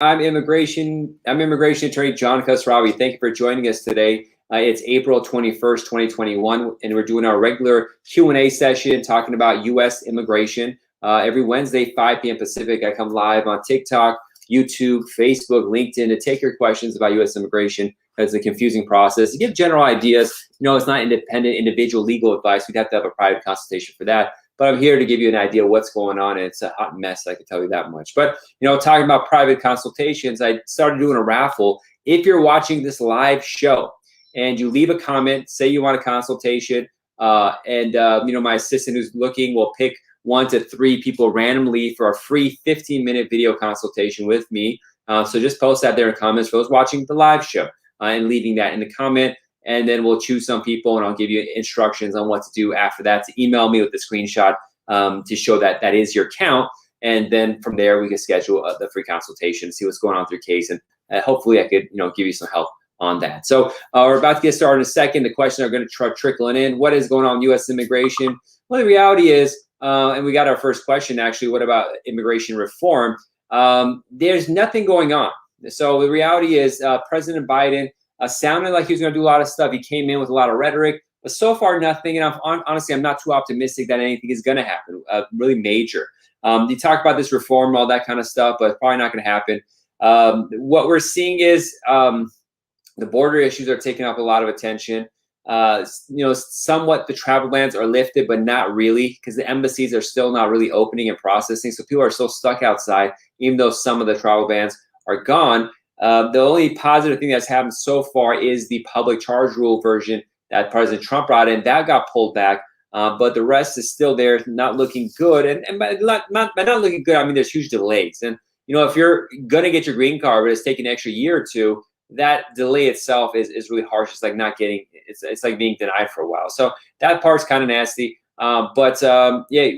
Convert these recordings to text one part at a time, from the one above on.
I'm immigration attorney John Khosravi. Thank you for joining us today. It's April 21st, 2021, and we're doing our regular Q&A session talking about U.S. immigration. Every Wednesday, 5 p.m. Pacific, I come live on TikTok, YouTube, Facebook, LinkedIn to take your questions about U.S. immigration. It's a confusing process. To give general ideas, it's not independent individual legal advice. We'd have to have a private consultation for that. But I'm here to give you an idea of what's going on, and it's a hot mess, I can tell you that much. But, talking about private consultations, I started doing a raffle. If you're watching this live show and you leave a comment, say you want a consultation, my assistant who's looking will pick 1 to 3 people randomly for a free 15-minute video consultation with me. So just post that there in comments for those watching the live show and leaving that in the comment. And then we'll choose some people, and I'll give you instructions on what to do after that. To email me with the screenshot to show that that is your count. And then from there, we can schedule the free consultation, see what's going on with your case, and hopefully I could, give you some help on that. So we're about to get started in a second. The questions are going to try trickling in. What is going on with U.S. immigration? Well, the reality is, and we got our first question actually. What about immigration reform? There's nothing going on. So the reality is, President Biden sounded like he was going to do a lot of stuff. He came in with a lot of rhetoric, but so far nothing. And honestly, I'm not too optimistic that anything is going to happen, really major. You talk about this reform, all that kind of stuff, but it's probably not going to happen. What we're seeing is the border issues are taking up a lot of attention. Somewhat the travel bans are lifted, but not really, because the embassies are still not really opening and processing. So people are still stuck outside, even though some of the travel bans are gone. The only positive thing that's happened so far is the public charge rule version that President Trump brought in. That got pulled back, but the rest is still there, not looking good. And by not looking good, I mean there's huge delays. And if you're gonna get your green card, but it's taking an extra year or two, that delay itself is really harsh. It's like not getting. It's like being denied for a while. So that part's kind of nasty. Yeah,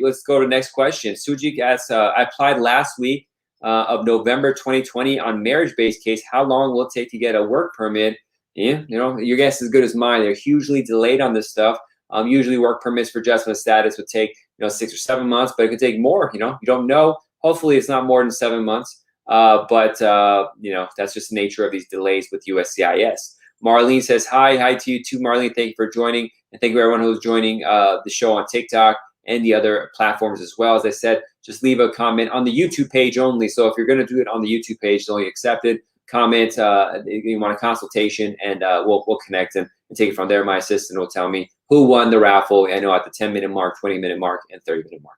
let's go to the next question. Sujik asks, I applied last week of November 2020 on marriage-based case. How long will it take to get a work permit? Yeah, your guess is as good as mine. They're hugely delayed on this stuff. Usually work permits for adjustment of status would take 6 or 7 months, but it could take more. You don't know. Hopefully it's not more than 7 months. But that's just the nature of these delays with USCIS. Marlene says hi to you too, Marlene. Thank you for joining, and thank you everyone who's joining the show on TikTok and the other platforms as well. As I said, just leave a comment on the YouTube page only. So if you're going to do it on the YouTube page, it's only accepted. Comment you want a consultation, and we'll connect and take it from there. My assistant will tell me who won the raffle. I know at the 10-minute mark, 20-minute mark, and 30-minute mark.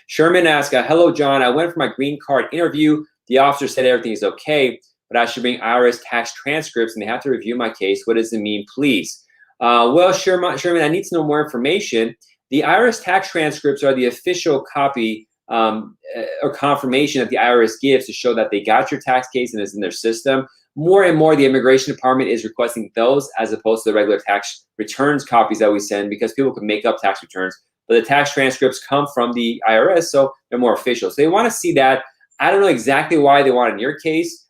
Sherman asks, hello, John. I went for my green card interview. The officer said everything is okay, but I should bring IRS tax transcripts, and they have to review my case. What does it mean, please? Well, Sherman, I need to know more information. The IRS tax transcripts are the official copy or confirmation that the IRS gives to show that they got your tax case and is in their system. More and more, the Immigration Department is requesting those as opposed to the regular tax returns copies that we send, because people can make up tax returns. But the tax transcripts come from the IRS, so they're more official. So they want to see that. I don't know exactly why they want it in your case,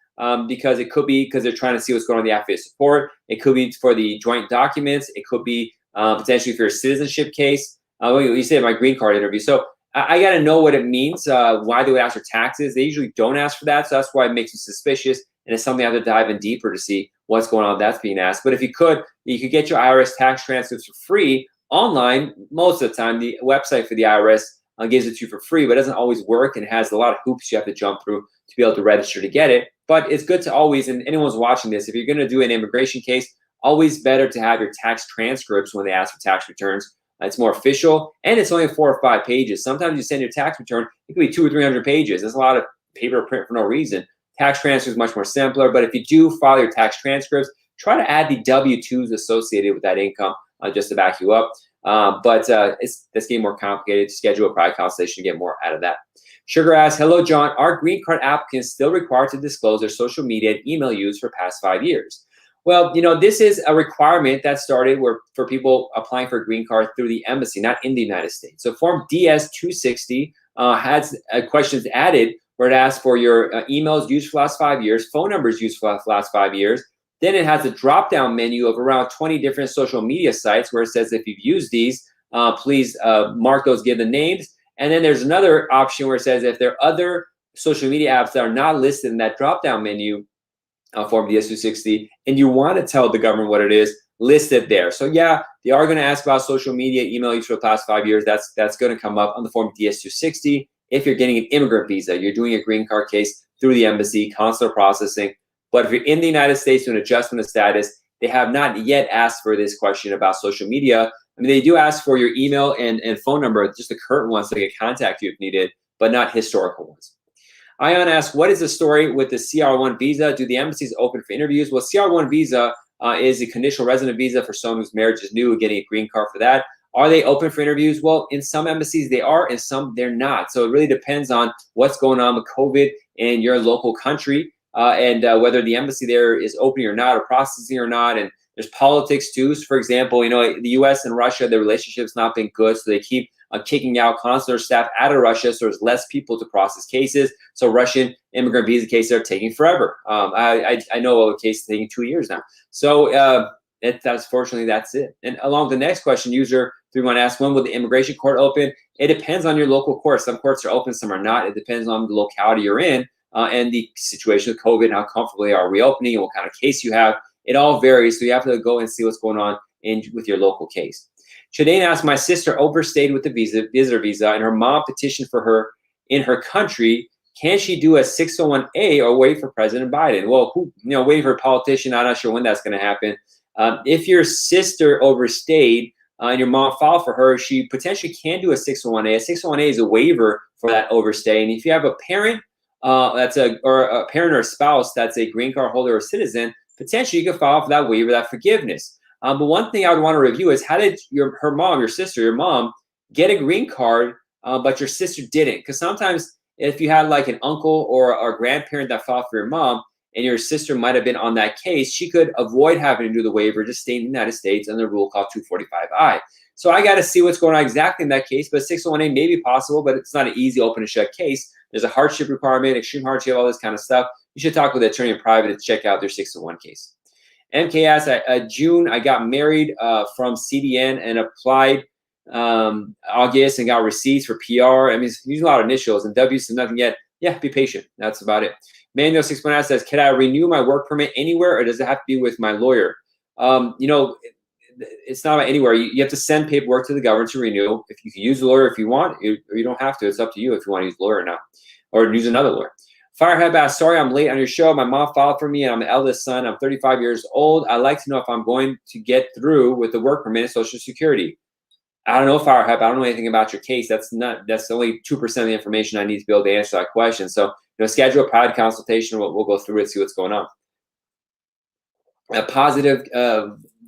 because it could be because they're trying to see what's going on in the affidavit of support. It could be for the joint documents. It could be potentially for your citizenship case. You said my green card interview. So I got to know what it means, why they would ask for taxes. They usually don't ask for that, so that's why it makes you suspicious. And it's something I have to dive in deeper to see what's going on that's being asked. But if you could get your IRS tax transcripts for free online. Most of the time, the website for the IRS gives it to you for free, but it doesn't always work, and it has a lot of hoops you have to jump through to be able to register to get it. But it's good to always, and anyone's watching this, if you're going to do an immigration case, always better to have your tax transcripts when they ask for tax returns. It's more official, and it's only 4 or 5 pages. Sometimes you send your tax return, it could be 200 or 300 pages. There's a lot of paper print for no reason. Tax transfer is much more simpler, but if you do file your tax transcripts, try to add the W-2s associated with that income just to back you up. But it's getting more complicated. To schedule a private consultation to get more out of that. Sugar asks, hello, John. Are green card applicants still required to disclose their social media and email use for past 5 years? Well, this is a requirement that started for people applying for a green card through the embassy, not in the United States. So Form DS-260 has questions added where it asks for your emails used for the last 5 years, phone numbers used for the last 5 years. Then it has a drop-down menu of around 20 different social media sites where it says if you've used these, please mark those, give the names. And then there's another option where it says if there are other social media apps that are not listed in that drop-down menu form DS260, and you want to tell the government what it is, list it there. So yeah, they are going to ask about social media, email use for the past 5 years. That's going to come up on the form DS260. If you're getting an immigrant visa, you're doing a green card case through the embassy, consular processing. But if you're in the United States doing adjustment of status, they have not yet asked for this question about social media. I mean, they do ask for your email and phone number, just the current ones so they can contact you if needed, but not historical ones. Ion asks, what is the story with the CR1 visa? Do the embassies open for interviews? Well, CR1 visa is a conditional resident visa for someone whose marriage is new, getting a green card for that. Are they open for interviews? Well, in some embassies they are, and some they're not. So it really depends on what's going on with COVID in your local country and whether the embassy there is opening or not, or processing or not. And there's politics too. So for example, you know, the U.S. and Russia, their relationship's not been good, so they keep kicking out consular staff out of Russia, so there's less people to process cases. So Russian immigrant visa cases are taking forever. I know of a case taking 2 years now. So that's fortunately that's it. And along the next question, user 31 asks, when will the immigration court open? It depends on your local court. Some courts are open, some are not. It depends on the locality you're in and the situation with COVID, how comfortable they are reopening, and what kind of case you have. It all varies, so you have to go and see what's going on with your local case. Shadane asked, my sister overstayed with the visitor visa, and her mom petitioned for her in her country. Can she do a 601A or wait for President Biden? Well, waiting for a politician, I'm not sure when that's going to happen. If your sister overstayed and your mom filed for her, she potentially can do a 601A. A 601A is a waiver for that overstay. And if you have a parent or a parent or a spouse that's a green card holder or citizen, potentially you can file for that waiver, that forgiveness. But one thing I would want to review is, how did your mom get a green card, but your sister didn't? Because sometimes if you had like an uncle or a grandparent that filed for your mom, and your sister might have been on that case, she could avoid having to do the waiver, just stay in the United States under a rule called 245I. So I got to see what's going on exactly in that case. But 601A may be possible, but it's not an easy open and shut case. There's a hardship requirement, extreme hardship, all this kind of stuff. You should talk with an attorney in private to check out their 601 case. MK asks, June, I got married from CDN and applied August and got receipts for PR. I mean, it's using a lot of initials, and W says nothing yet. Yeah, be patient. That's about it. Manuel 6.9 says, can I renew my work permit anywhere, or does it have to be with my lawyer? It's not about anywhere. You have to send paperwork to the government to renew. If you can use a lawyer if you want, or you don't have to. It's up to you if you want to use a lawyer or not, or use another lawyer. Firehead asks, sorry, I'm late on your show. My mom filed for me, and I'm the eldest son. I'm 35 years old. I'd like to know if I'm going to get through with the work permit and Social Security. I don't know, Firehead. I don't know anything about your case. That's only 2% of the information I need to be able to answer that question. So, schedule a private consultation. We'll go through it, see what's going on. Positive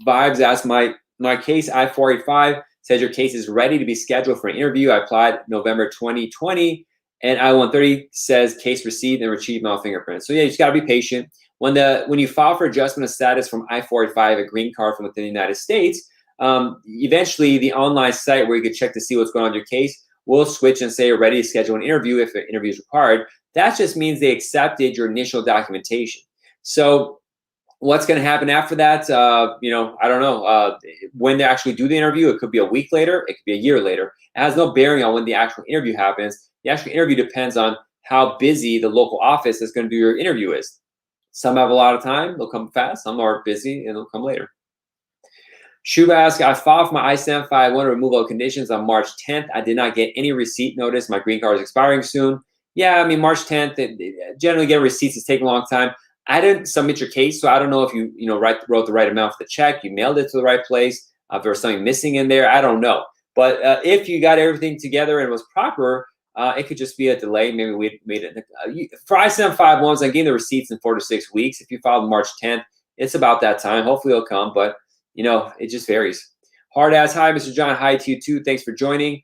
Vibes asks, my case I-485 says your case is ready to be scheduled for an interview. I applied November 2020, and I-130 says case received and retrieved my fingerprints. So yeah, you just got to be patient. When you file for adjustment of status from I-485, a green card from within the United States, eventually the online site where you can check to see what's going on in your case will switch and say you're ready to schedule an interview if an interview is required. That just means they accepted your initial documentation. So what's going to happen after that? I don't know. When they actually do the interview, it could be a week later. It could be a year later. It has no bearing on when the actual interview happens. The actual interview depends on how busy the local office that's going to do your interview is. Some have a lot of time. They'll come fast. Some are busy and they'll come later. Shuba asks, I filed for my I-751 removal of conditions on March 10th. I did not get any receipt notice. My green card is expiring soon. Yeah, I mean, March 10th, generally getting receipts is taking a long time. I didn't submit your case, so I don't know if you wrote the right amount for the check, you mailed it to the right place, if there was something missing in there, I don't know. But if you got everything together and it was proper, it could just be a delay. Maybe we made it. For I-751s, I gave the receipts in 4 to 6 weeks. If you filed March 10th, it's about that time. Hopefully it'll come, but it just varies. Hard asks, hi, Mr. John. Hi to you too. Thanks for joining.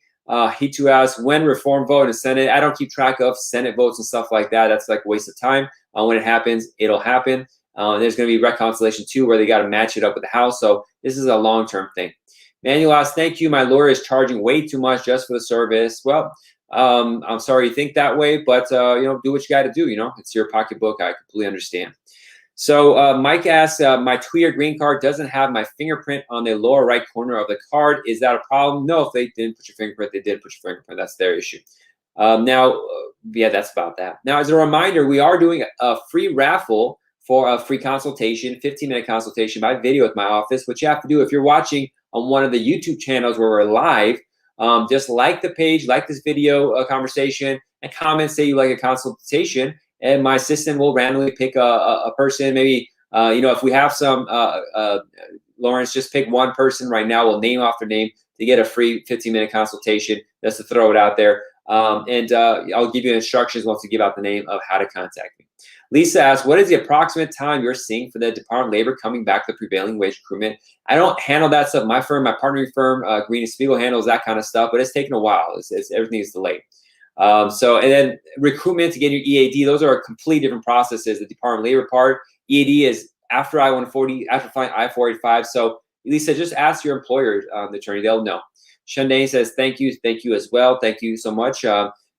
He too asks, when reform vote in the Senate? I don't keep track of Senate votes and stuff like that. That's like a waste of time. When it happens, it'll happen. There's going to be reconciliation too, where they got to match it up with the House. So this is a long-term thing. Manuel asks, thank you. My lawyer is charging way too much just for the service. Well, I'm sorry you think that way, but do what you got to do. It's your pocketbook. I completely understand. So Mike asks, my 2-year green card doesn't have my fingerprint on the lower right corner of the card. Is that a problem? No, if they didn't put your fingerprint, they did put your fingerprint. That's their issue. Yeah, that's about that. Now, as a reminder, we are doing a free raffle for a free consultation, 15-minute consultation by video with my office. What you have to do, if you're watching on one of the YouTube channels where we're live, just like the page, like this video conversation, and comment, say you like a consultation, and my assistant will randomly pick a person. Maybe, if we have some, Lawrence, just pick one person right now. We'll name off their name to get a free 15-minute consultation, just to throw it out there. I'll give you instructions once we give out the name of how to contact me. Lisa asks, what is the approximate time you're seeing for the Department of Labor coming back to the prevailing wage recruitment? I don't handle that stuff. My firm, my partnering firm, Green and Spiegel, handles that kind of stuff, but it's taken a while. Everything is delayed. And then recruitment to get your EAD, those are completely different processes. The Department of Labor part, EAD is after I-140, after filing I-485. So Lisa, just ask your employer, the attorney, they'll know. Shanae says, thank you as well. Thank you so much.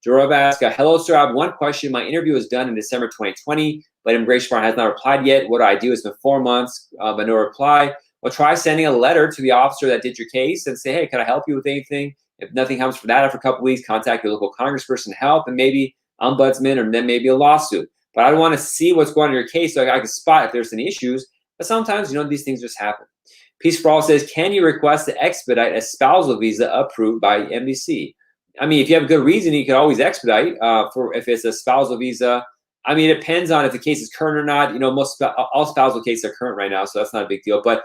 Jarov asks, hello, sir. I have one question. My interview was done in December 2020, but immigration department has not replied yet. What do I do? It's been 4 months, but no reply. Well, try sending a letter to the officer that did your case and say, hey, can I help you with anything? If nothing comes for that after a couple of weeks, contact your local congressperson to help, and maybe ombudsman, or then maybe a lawsuit. But I want to see what's going on in your case so I can spot if there's any issues. But sometimes, these things just happen. Peace for All says, can you request to expedite a spousal visa approved by NBC? I mean, if you have a good reason, you can always expedite if it's a spousal visa. I mean, it depends on if the case is current or not. All spousal cases are current right now, so that's not a big deal. But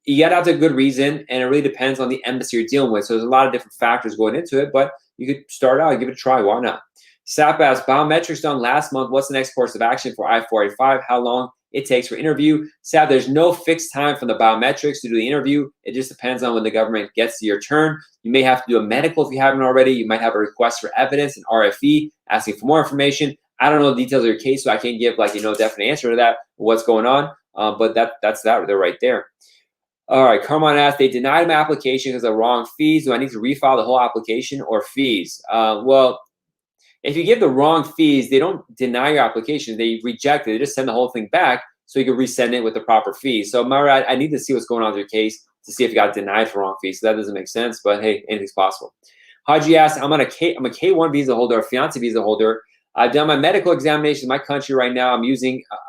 you got to have a good reason, and it really depends on the embassy you're dealing with. So there's a lot of different factors going into it, but you could start out and give it a try. Why not? SAP asks, biometrics done last month. What's the next course of action for I-485? How long it takes for interview? SAP, there's no fixed time for the biometrics to do the interview. It just depends on when the government gets to your turn. You may have to do a medical if you haven't already. You might have a request for evidence, an RFE, asking for more information. I don't know the details of your case, so I can't give definite answer to that, what's going on. But that's that. They're right there. All right, Carmine asked, they denied my application because of wrong fees. Do I need to refile the whole application or fees? Well, if you give the wrong fees, they don't deny your application. They reject it. They just send the whole thing back so you can resend it with the proper fees. So, Myra, I need to see what's going on with your case to see if you got denied for wrong fees. So that doesn't make sense, but hey, anything's possible. Haji asks, I'm a K1 visa holder, a fiance visa holder. I've done my medical examination in my country right now.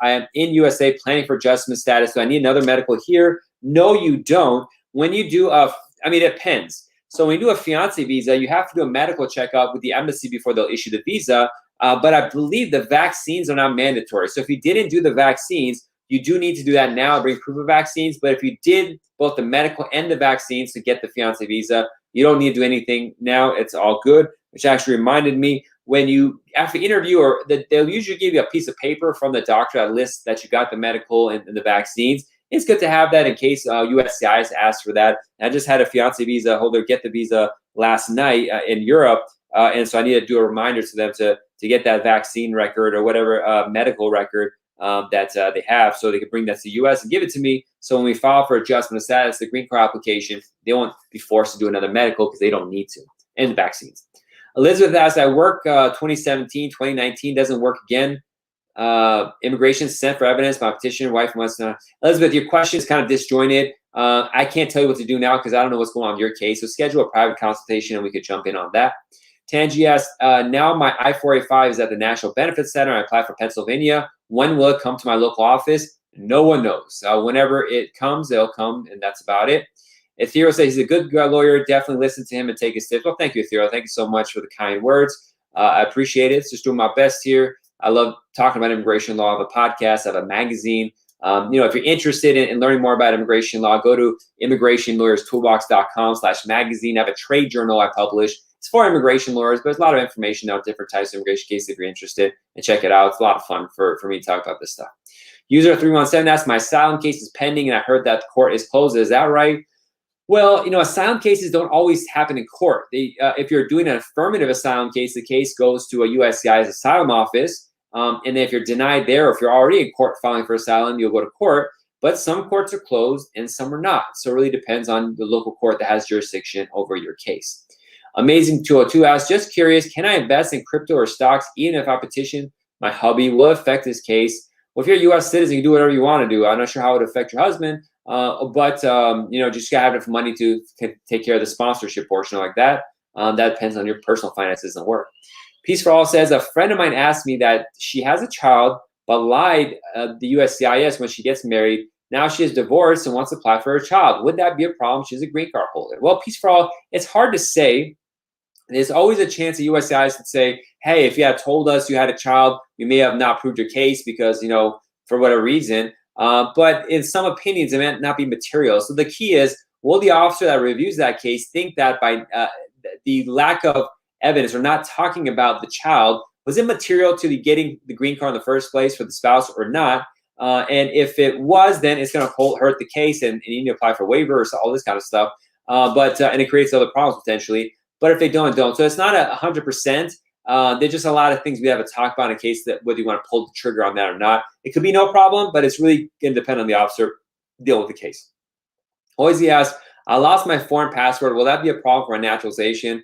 I am in USA planning for adjustment status. Do I need another medical here? No, you don't. When you do it depends. So when you do a fiance visa, you have to do a medical checkup with the embassy before they'll issue the visa. But I believe the vaccines are not mandatory. So if you didn't do the vaccines, you do need to do that now, bring proof of vaccines. But if you did both the medical and the vaccines to get the fiance visa, you don't need to do anything now. It's all good, which actually reminded me, when you, after interview, they'll usually give you a piece of paper from the doctor that lists that you got the medical and the vaccines. It's good to have that in case USCIS asks for that. I just had a fiance visa holder get the visa last night in Europe, and so I need to do a reminder to them to get that vaccine record or whatever medical record that they have, so they can bring that to the U.S. and give it to me. So when we file for adjustment of status, the green card application, they won't be forced to do another medical because they don't need to, and the vaccines. Elizabeth asks, I work 2017, 2019, doesn't work again. Immigration sent for evidence. My petitioner wife wants to know. Elizabeth, your question is kind of disjointed. I can't tell you what to do now because I don't know what's going on in your case. So schedule a private consultation and we could jump in on that. Tangi asks, now my I-485 is at the National Benefits Center. I applied for Pennsylvania. When will it come to my local office? No one knows. Whenever it comes, it'll come, and that's about it. Ethereal says he's a good lawyer. Definitely listen to him and take his tips. Well, thank you, Ethereal. Thank you so much for the kind words. I appreciate it. Just doing my best here. I love talking about immigration law. I have a podcast. I have a magazine. If you're interested in learning more about immigration law, go to immigrationlawyerstoolbox.com/magazine. I have a trade journal I publish. It's for immigration lawyers, but there's a lot of information on different types of immigration cases if you're interested. And check it out. It's a lot of fun for me to talk about this stuff. User 317 asks, my asylum case is pending, and I heard that the court is closed. Is that right? Well, asylum cases don't always happen in court. If you're doing an affirmative asylum case, the case goes to a USCIS asylum office. And then if you're denied there, or if you're already in court filing for asylum, you'll go to court. But some courts are closed and some are not. So it really depends on the local court that has jurisdiction over your case. Amazing 202 asks, just curious, can I invest in crypto or stocks even if I petition my hubby? Will it affect this case? Well, if you're a U.S. citizen, you can do whatever you want to do. I'm not sure how it would affect your husband. Just gotta have enough money to take care of the sponsorship portion like that. That depends on your personal finances and work. Peace for All says, a friend of mine asked me that she has a child but lied the USCIS when she gets married. Now she is divorced and wants to apply for her child. Would that be a problem? She's a green card holder. Well, Peace for All, it's hard to say. There's always a chance the USCIS would say, hey, if you had told us you had a child, we may have not proved your case because, for whatever reason. But in some opinions, it may not be material. So the key is, will the officer that reviews that case think that by the lack of evidence or not talking about the child, was it material to the getting the green card in the first place for the spouse or not? And if it was, then it's going to hurt the case, and you need to apply for waivers, all this kind of stuff. And it creates other problems potentially. But if they don't. So it's not 100%. There's just a lot of things we have to talk about in case that whether you want to pull the trigger on that or not. It could be no problem, but it's really going to depend on the officer deal with the case. Always he asks, I lost my foreign passport. Will that be a problem for a naturalization?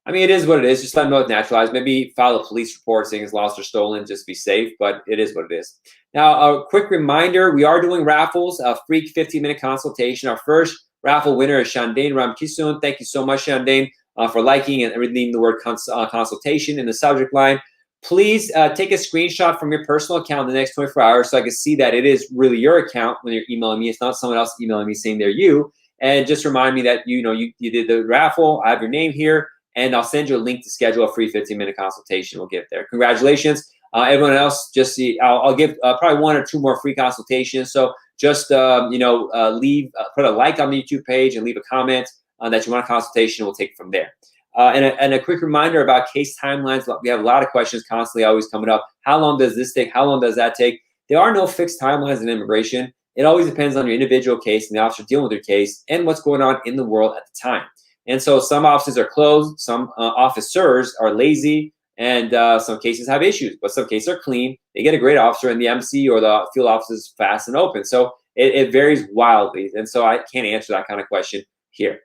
I mean, it is what it is. Just let them know it's naturalized. Maybe file a police report saying it's lost or stolen. Just be safe, but it is what it is. Now, a quick reminder, we are doing raffles, a free 15-minute consultation. Our first raffle winner is Shandane Ramkisun. Thank you so much, Shandane, for liking and reading the word consultation in the subject line. Please take a screenshot from your personal account in the next 24 hours so I can see that it is really your account when you're emailing me. It's not someone else emailing me saying they're you. And just remind me that you did the raffle. I have your name here. And I'll send you a link to schedule a free 15-minute consultation. We'll get there. Congratulations. Everyone else, just see, I'll give probably 1 or 2 more free consultations. So just, put a like on the YouTube page and leave a comment that you want a consultation. We'll take it from there. And a quick reminder about case timelines. We have a lot of questions constantly always coming up. How long does this take? How long does that take? There are no fixed timelines in immigration. It always depends on your individual case and the officer dealing with your case and what's going on in the world at the time. And so some offices are closed, some officers are lazy, and some cases have issues, but some cases are clean. They get a great officer, and the MC or the field office is fast and open. So it varies wildly, and so I can't answer that kind of question here.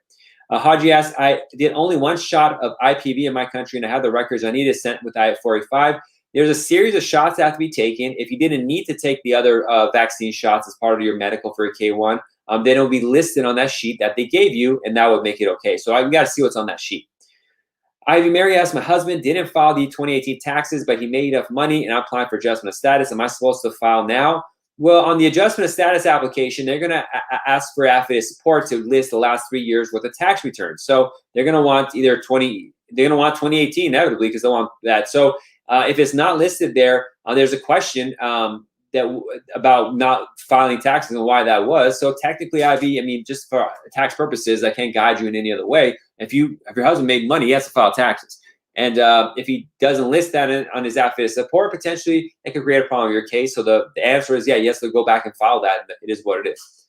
Haji asks, I did only 1 shot of IPV in my country, and I have the records I needed sent with I-485. There's a series of shots that have to be taken. If you didn't need to take the other vaccine shots as part of your medical for your K1, then it'll be listed on that sheet that they gave you, and that would make it okay. So I got to see what's on that sheet. Ivy Mary asked, my husband didn't file the 2018 taxes, but he made enough money, and I'm applying for adjustment of status. Am I supposed to file now? Well, on the adjustment of status application, they're going to ask for affidavit support to list the last 3 years worth of tax returns. So they're going to want either 2018 inevitably because they want that. So if it's not listed there, there's a question about not filing taxes and why that was. So technically, Ivy, I mean, just for tax purposes, I can't guide you in any other way. If your husband made money, he has to file taxes. And if he doesn't list that on his affidavit support, potentially it could create a problem in your case. So the answer is, yeah, yes, they'll go back and file that. It is what it is.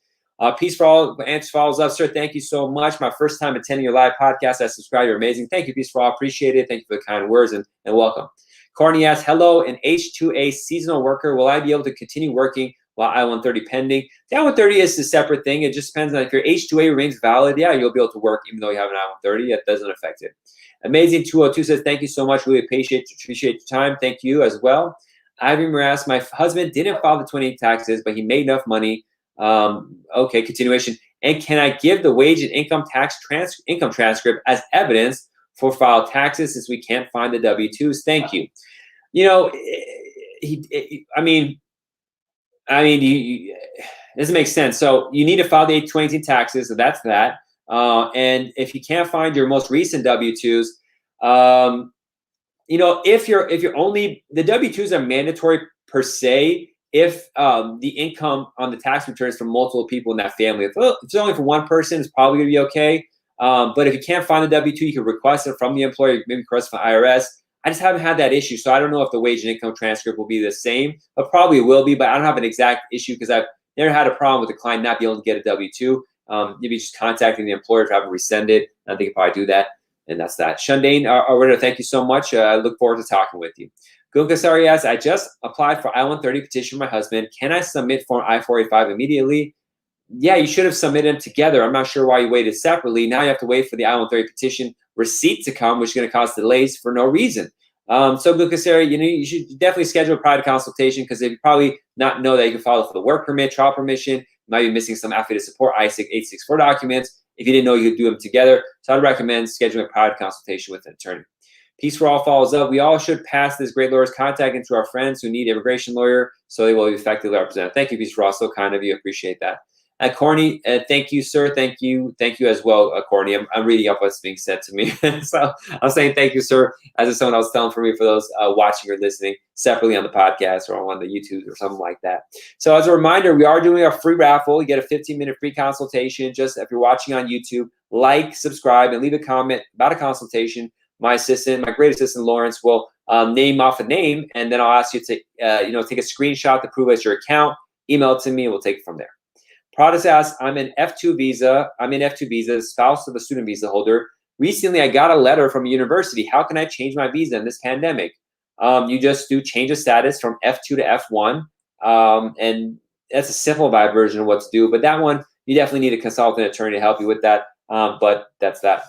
Peace for All answer follows up. Sir, thank you so much. My first time attending your live podcast. I subscribe. You're amazing. Thank you, Peace for All. Appreciate it. Thank you for the kind words and welcome. Courtney asks, hello, an H-2A seasonal worker. Will I be able to continue working while I-130 pending? The I-130 is a separate thing. It just depends on if your H-2A remains valid. Yeah, you'll be able to work even though you have an I-130. That doesn't affect it. Amazing 202 says, thank you so much. Really appreciate your time. Thank you as well. Ivy Morass, my husband didn't file the 28 taxes, but he made enough money. Okay, continuation. And can I give the wage and income tax income transcript as evidence for filed taxes since we can't find the W-2s? Thank you. It doesn't make sense. So you need to file the 2018 taxes, so that's that. And if you can't find your most recent W-2s, if you're only, the W-2s are mandatory per se if the income on the tax returns from multiple people in that family. If it's only for one person, it's probably gonna be okay. But if you can't find the W-2, you can request it from the employer, maybe request from IRS. I just haven't had that issue, so I don't know if the wage and income transcript will be the same, but probably it will be, but I don't have an exact issue because I've never had a problem with the client not being able to get a W-2. Maybe just contacting the employer to have them resend it. I think you probably do that, and that's that. Shandane, thank you so much. I look forward to talking with you. Gunkasari asks, I just applied for I-130 petition for my husband. Can I submit Form I-485 immediately? Yeah, you should have submitted them together. I'm not sure why you waited separately. Now you have to wait for the I-130 petition receipt to come, which is going to cause delays for no reason. So Gunkasari, you should definitely schedule a private consultation because they probably not know that you can file for the work permit, trial permission. You might be missing some affidavit support, I-864 documents, If you didn't know, you could do them together. So I'd recommend scheduling a private consultation with an attorney. Peace for All follows up. We all should pass this great lawyer's contact into our friends who need an immigration lawyer so they will be effectively represented. Thank you, Peace for All. So kind of you. Appreciate that. Courtney, thank you, sir. Thank you as well, Courtney. I'm reading up what's being said to me. So I'm saying thank you, sir, as if someone else telling for me for those watching or listening separately on the podcast or on the YouTube or something like that. So as a reminder, we are doing a free raffle. You get a 15-minute free consultation. Just if you're watching on YouTube, like, subscribe, and leave a comment about a consultation. My great assistant, Lawrence, will name off a name, and then I'll ask you to take a screenshot to prove it's your account. Email it to me, and we'll take it from there. Protest asks, I'm in F2 visa, spouse of a student visa holder. Recently, I got a letter from a university. How can I change my visa in this pandemic? You just do change of status from F2 to F1, and that's a simplified version of what to do. But that one, you definitely need a consultant attorney to help you with that. But that's that.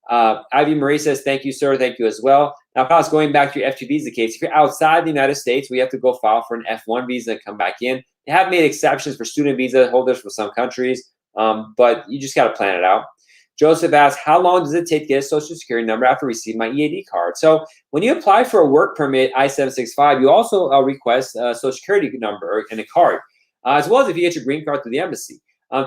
Ivy Marie says, thank you, sir. Thank you as well. Now, Klaus, going back to your F2 visa case, if you're outside the United States, we have to go file for an F1 visa and come back in. They have made exceptions for student visa holders for some countries, but you just got to plan it out. Joseph asks, how long does it take to get a social security number after receiving my EAD card? So when you apply for a work permit I-765, you also request a social security number and a card, as well as if you get your green card through the embassy.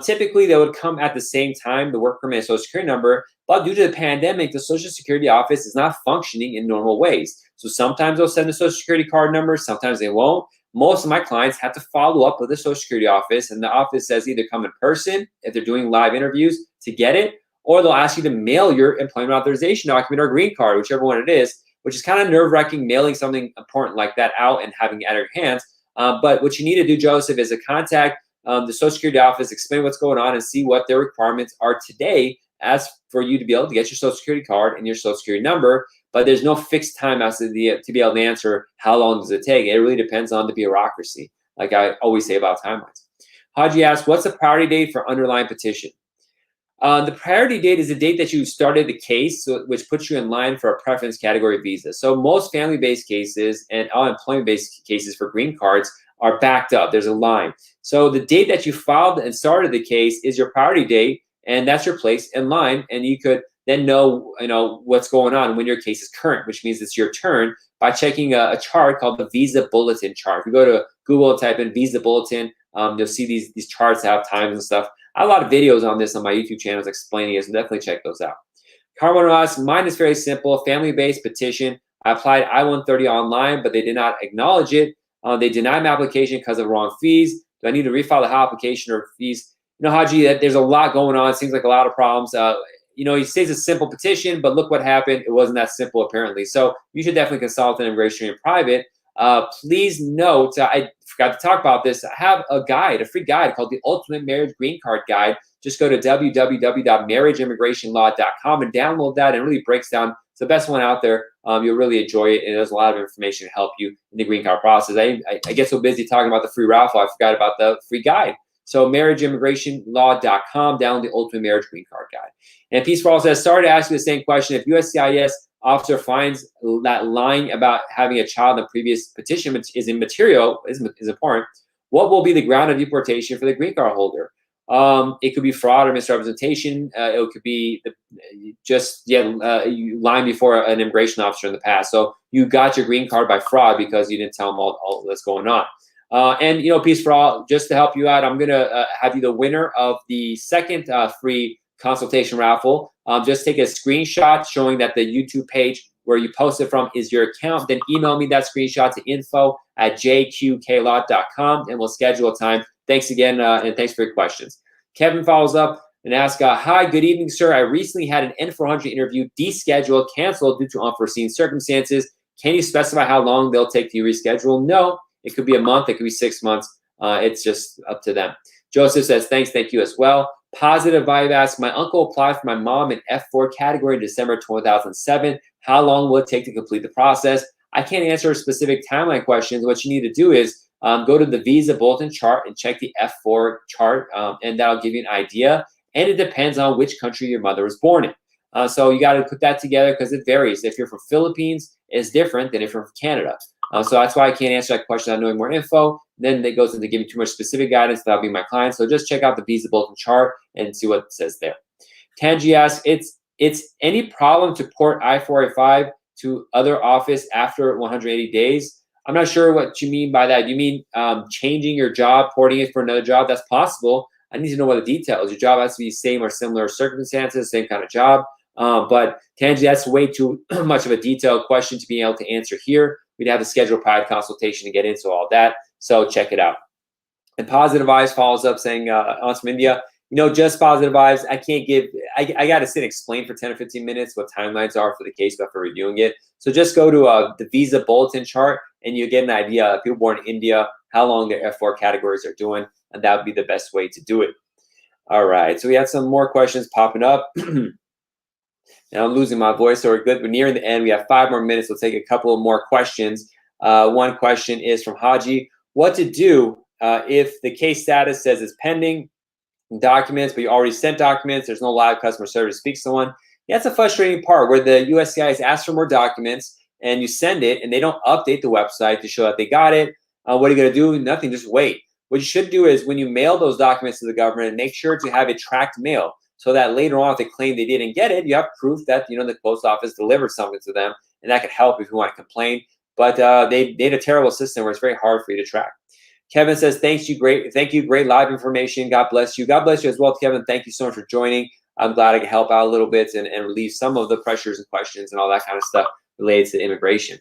Typically, they would come at the same time, the work permit and social security number, but due to the pandemic, the Social Security office is not functioning in normal ways. So sometimes they'll send the social security card number, sometimes they won't. Most of my clients have to follow up with the Social Security office, and the office says either come in person if they're doing live interviews to get it, or they'll ask you to mail your employment authorization document or green card, whichever one it is, which is kind of nerve-wracking, mailing something important like that out and having it at your hands. But what you need to do, Joseph, is to contact the Social Security office, explain what's going on, and see what their requirements are today as for you to be able to get your Social Security card and your Social Security number. But there's no fixed time as to be able to answer how long does it take. It really depends on the bureaucracy, like I always say about timelines. Haji asks, what's the priority date for underlying petition? The priority date is the date that you started the case, which puts you in line for a preference category visa. So most family-based cases and all employment-based cases for green cards are backed up. There's a line. So the date that you filed and started the case is your priority date, and that's your place in line. And you could then know what's going on when your case is current, which means it's your turn, by checking a chart called the Visa Bulletin chart. If you go to Google and type in Visa Bulletin, you'll see these charts that have times and stuff. I have a lot of videos on this on my YouTube channels explaining it, so definitely check those out. Carmen asks, mine is very simple, family-based petition. I applied I-130 online, but they did not acknowledge it. They denied my application because of wrong fees. Do I need to refile the whole application or fees? Haji, there's a lot going on. It seems like a lot of problems. He says it's a simple petition, but look what happened. It wasn't that simple, apparently. So you should definitely consult an immigration in private. Please note, I forgot to talk about this. I have a guide, a free guide called the Ultimate Marriage Green Card Guide. Just go to www.marriageimmigrationlaw.com and download that. And it really breaks down. It's the best one out there. You'll really enjoy it, and there's a lot of information to help you in the green card process. I get so busy talking about the free raffle, I forgot about the free guide. So marriageimmigrationlaw.com, download the Ultimate Marriage Green Card Guide. And Peace for All says, sorry to ask you the same question. If USCIS officer finds that lying about having a child in the previous petition is immaterial, is important, what will be the ground of deportation for the green card holder? It could be fraud or misrepresentation. It could be you lying before an immigration officer in the past. So you got your green card by fraud because you didn't tell them all that's going on. And Peace for All, just to help you out, I'm gonna have you the winner of the second free consultation raffle. Just take a screenshot showing that the YouTube page where you posted from is your account. Then email me that screenshot to info@jqqlaw.com, and we'll schedule a time. Thanks again, and thanks for your questions. Kevin follows up and asks, hi, good evening, sir. I recently had an N400 interview descheduled, canceled due to unforeseen circumstances. Can you specify how long they'll take to reschedule? No, it could be a month, it could be 6 months. It's just up to them. Joseph says, thanks, thank you as well. Positive Vibe asks, my uncle applied for my mom in F4 category in December 2007. How long will it take to complete the process? I can't answer specific timeline questions. What you need to do is go to the Visa Bulletin chart and check the F4 chart, and that'll give you an idea. And it depends on which country your mother was born in. So you got to put that together because it varies. If you're from Philippines, it's different than if you're from Canada. So that's why I can't answer that question without knowing more info. Then it goes into giving too much specific guidance. That'll be my client. So just check out the Visa Bulletin chart and see what it says there. Tangi asks, it's any problem to port I-485 to other office after 180 days? I'm not sure what you mean by that. You mean changing your job, porting it for another job? That's possible. I need to know what the details. Your job has to be same or similar circumstances, same kind of job. But Tangi, that's way too much of a detailed question to be able to answer here. We'd have to schedule a private consultation to get into all that. So check it out. And Positive Vibes follows up saying, I'm from India. Just Positive Vibes. I can't give, I got to sit and explain for 10 or 15 minutes what timelines are for the case before reviewing it. So just go to the visa bulletin chart and you get an idea of people born in India, how long their F4 categories are doing, and that would be the best way to do it. All right, so we have some more questions popping up. Now I'm losing my voice, so we're good. We're nearing the end. We have 5 more minutes. We'll take a couple of more questions. One question is from Haji. What to do if the case status says it's pending documents, but you already sent documents, there's no live customer service to speak to someone? Yeah, that's a frustrating part where the USCIS asks for more documents and you send it and they don't update the website to show that they got it. What are you going to do? Nothing, just wait. What you should do is when you mail those documents to the government, make sure to have it tracked mail so that later on if they claim they didn't get it, you have proof that the post office delivered something to them, and that could help if you want to complain. But they had a terrible system where it's very hard for you to track. Kevin says, thank you, great live information. God bless you. God bless you as well, Kevin. Thank you so much for joining. I'm glad I could help out a little bit and relieve some of the pressures and questions and all that kind of stuff related to immigration.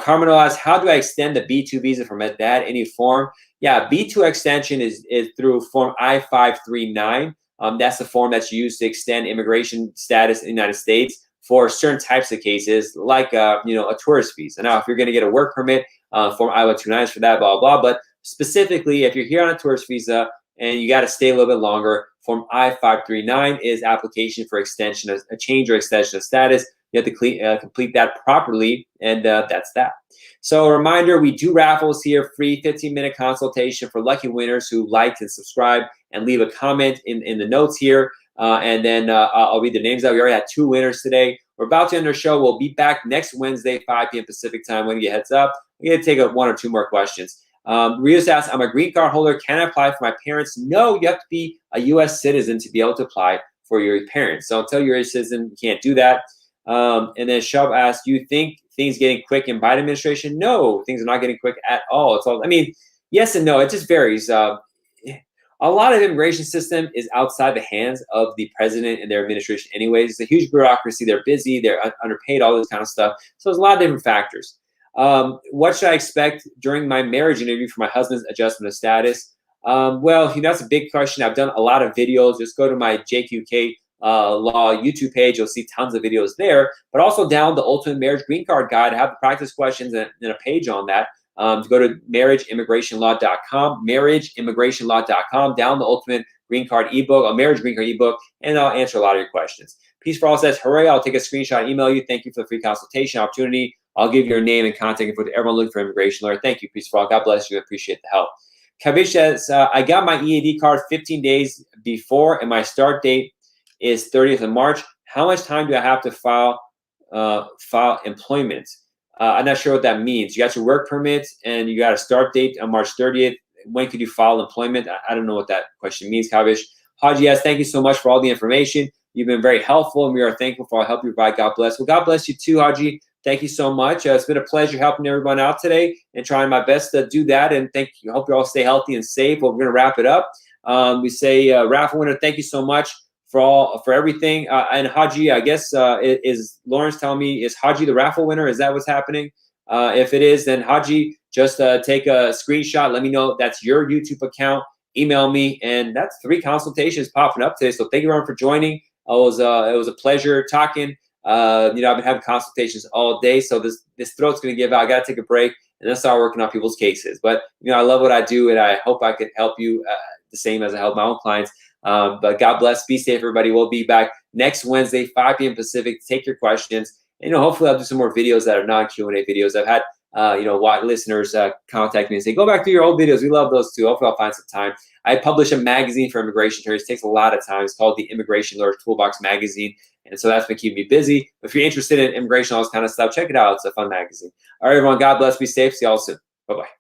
Carmen asks, how do I extend the B2 visa from that? Any form? Yeah, B2 extension is through form I-539. That's the form that's used to extend immigration status in the United States for certain types of cases, like a tourist visa. Now, if you're going to get a work permit, form I-129 is for that, blah, blah, blah. But specifically, if you're here on a tourist visa and you got to stay a little bit longer, form I-539 is application for extension, a change or extension of status. You have to complete that properly, and that's that. So a reminder, we do raffles here, free 15-minute consultation for lucky winners who liked and subscribe and leave a comment in the notes here. And then I'll read the names out. We already had 2 winners today. We're about to end our show. We'll be back next Wednesday, 5 p.m. Pacific time. When you get heads up, we're going to take 1 or 2 more questions. Rios asks, I'm a green card holder. Can I apply for my parents? No, you have to be a U.S. citizen to be able to apply for your parents. So until you're a citizen, you can't do that. And then Shub asks, do you think things getting quick in Biden administration? No, things are not getting quick at all. It's all, yes and no. It just varies. A lot of immigration system is outside the hands of the president and their administration anyways. It's a huge bureaucracy. They're busy. They're underpaid, all this kind of stuff. So there's a lot of different factors. What should I expect during my marriage interview for my husband's adjustment of status? Well, that's a big question. I've done a lot of videos. Just go to my JQK Law YouTube page. You'll see tons of videos there. But also down the Ultimate Marriage Green Card Guide. I have the practice questions and a page on that. To go to marriageimmigrationlaw.com, marriageimmigrationlaw.com, down the Ultimate Green Card ebook, a Marriage Green Card ebook, and I'll answer a lot of your questions. Peace for All says, hooray, I'll take a screenshot, email you. Thank you for the free consultation opportunity. I'll give your name and contact info to everyone looking for immigration lawyer. Thank you, Peace for All. God bless you. I appreciate the help. Kavish says, I got my EAD card 15 days before, and my start date is 30th of March. How much time do I have to file employment? I'm not sure what that means. You got your work permit and you got a start date on March 30th. When could you file employment? I don't know what that question means, Kavish. Haji, yes, thank you so much for all the information. You've been very helpful, and we are thankful for all the help you provide. God bless. Well, God bless you too, Haji. Thank you so much. It's been a pleasure helping everyone out today and trying my best to do that. And thank you. I hope you all stay healthy and safe. Well, we're going to wrap it up. We say, raffle winner, thank you so much for everything. And Haji, I guess, is Lawrence telling me, is Haji the raffle winner? Is that what's happening? If it is, then Haji, just take a screenshot. Let me know that's your YouTube account. Email me, and that's 3 consultations popping up today. So thank you everyone for joining. It was a pleasure talking. I've been having consultations all day, so this throat's going to give out. I got to take a break and then start working on people's cases. But I love what I do, and I hope I could help you the same as I help my own clients. But God bless. Be safe, everybody. We'll be back next Wednesday, 5 p.m. Pacific, to take your questions. And, hopefully I'll do some more videos that are non-Q&A videos. I've had, listeners contact me and say, go back to your old videos. We love those too. Hopefully I'll find some time. I publish a magazine for immigration attorneys. It takes a lot of time. It's called the Immigration Lawyer Toolbox Magazine. And so that's been keeping me busy. If you're interested in immigration, all this kind of stuff, check it out. It's a fun magazine. All right, everyone. God bless. Be safe. See y'all soon. Bye-bye.